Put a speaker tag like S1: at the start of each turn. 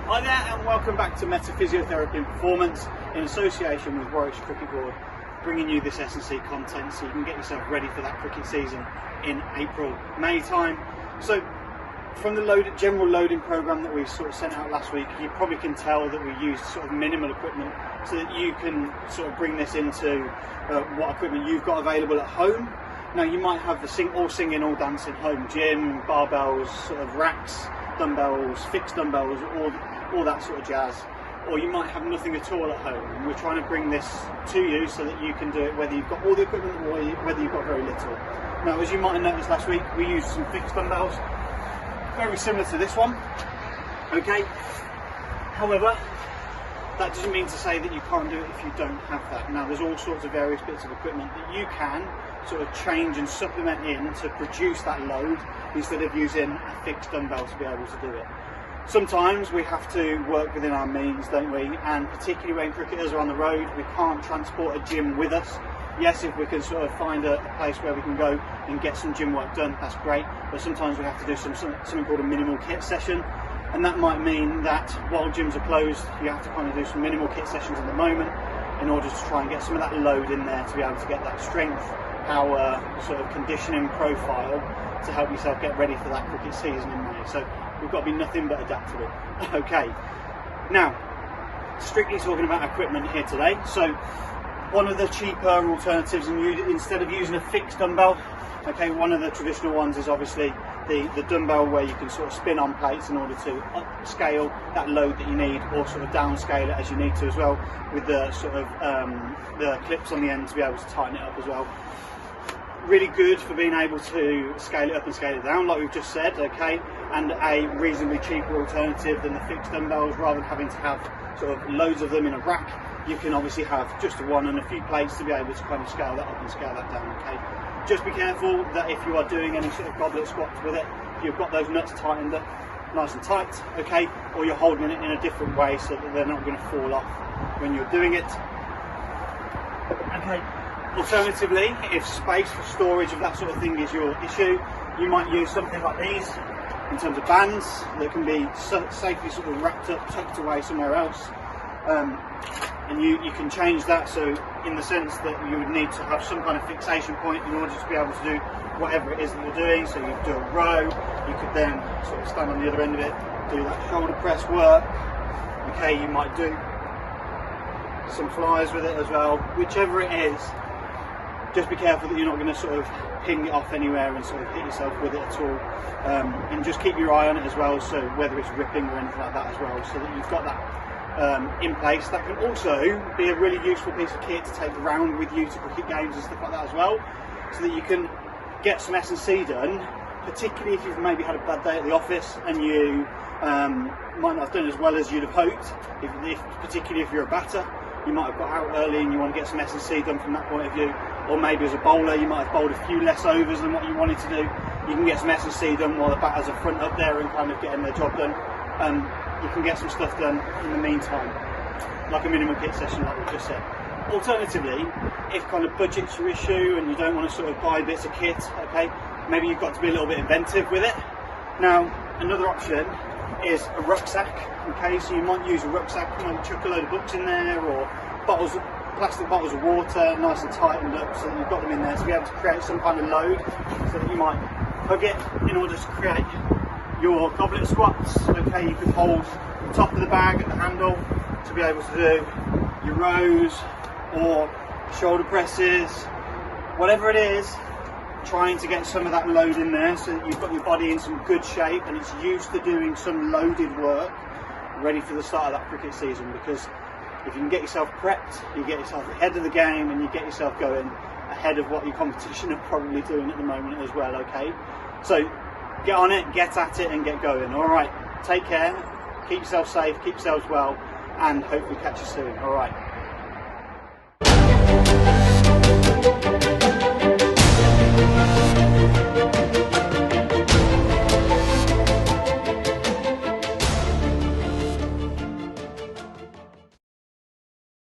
S1: Hi there and welcome back to Meta Physiotherapy and Performance in association with Warwickshire Cricket Board, bringing you this S&C content so you can get yourself ready for that cricket season in April, May time. So from the general loading programme that we sort of sent out last week, you probably can tell that we used sort of minimal equipment so that you can sort of bring this into what equipment you've got available at home. Now you might have the all singing, all dancing home gym, barbells, sort of racks, dumbbells, fixed dumbbells, all that sort of jazz, or you might have nothing at all at home, and we're trying to bring this to you so that you can do it whether you've got all the equipment or whether you've got very little. Now, as you might have noticed last week, we used some fixed dumbbells, very similar to this one, okay? However, that doesn't mean to say that you can't do it if you don't have that. Now, there's all sorts of various bits of equipment that you can sort of change and supplement in to produce that load instead of using a fixed dumbbell to be able to do it. Sometimes we have to work within our means, don't we? And particularly when cricketers are on the road, we can't transport a gym with us. Yes, if we can sort of find a place where we can go and get some gym work done, that's great. But sometimes we have to do something called a minimal kit session. And that might mean that while gyms are closed, you have to kind of do some minimal kit sessions at the moment in order to try and get some of that load in there to be able to get that strength, power, sort of conditioning profile to help yourself get ready for that cricket season in May. So we've got to be nothing but adaptable. Okay, now strictly talking about equipment here today. So one of the cheaper alternatives, instead of using a fixed dumbbell, okay, one of the traditional ones is obviously the dumbbell where you can sort of spin on plates in order to upscale that load that you need, or sort of downscale it as you need to as well, with the sort of the clips on the end to be able to tighten it up as well. Really good for being able to scale it up and scale it down, like we've just said, okay, and a reasonably cheaper alternative than the fixed dumbbells. Rather than having to have sort of loads of them in a rack, you can obviously have just one and a few plates to be able to kind of scale that up and scale that down, okay. Just be careful that if you are doing any sort of goblet squats with it, you've got those nuts tightened up nice and tight, okay, or you're holding it in a different way so that they're not going to fall off when you're doing it, okay. Alternatively, if space for storage of that sort of thing is your issue, you might use something like these in terms of bands that can be safely sort of wrapped up, tucked away somewhere else, and you can change that, so in the sense that you would need to have some kind of fixation point in order to be able to do whatever it is that you're doing. So you do a row, you could then sort of stand on the other end of it, do that shoulder press work, okay, you might do some flies with it as well, whichever it is. Just be careful that you're not going to sort of ping it off anywhere and sort of hit yourself with it at all, and just keep your eye on it as well, so whether it's ripping or anything like that as well, so that you've got that in place. That can also be a really useful piece of kit to take around with you to cricket games and stuff like that as well, so that you can get some S&C done, particularly if you've maybe had a bad day at the office and you might not have done as well as you'd have hoped, particularly if you're a batter. You might have got out early and you want to get some S&C done from that point of view, or maybe as a bowler you might have bowled a few less overs than what you wanted to do. You can get some S&C done while the batters are front up there and kind of getting their job done. You can get some stuff done in the meantime, like a minimal kit session like we just said. Alternatively, if kind of budget's your issue and you don't want to sort of buy bits of kit, okay, maybe you've got to be a little bit inventive with it. Now, another option is a rucksack, okay, so you might use a rucksack, you might chuck a load of books in there, or plastic bottles of water, nice and tightened up so that you've got them in there to be able to create some kind of load, so that you might hug it in order to create your goblet squats, okay. You could hold the top of the bag at the handle to be able to do your rows or shoulder presses, whatever it is, trying to get some of that load in there so that you've got your body in some good shape and it's used to doing some loaded work ready for the start of that cricket season. Because if you can get yourself prepped, you get yourself ahead of the game and you get yourself going ahead of what your competition are probably doing at the moment as well, okay. So get on it, get at it and get going. Alright, take care, keep yourself safe, keep yourselves well, and hopefully catch you soon. Alright.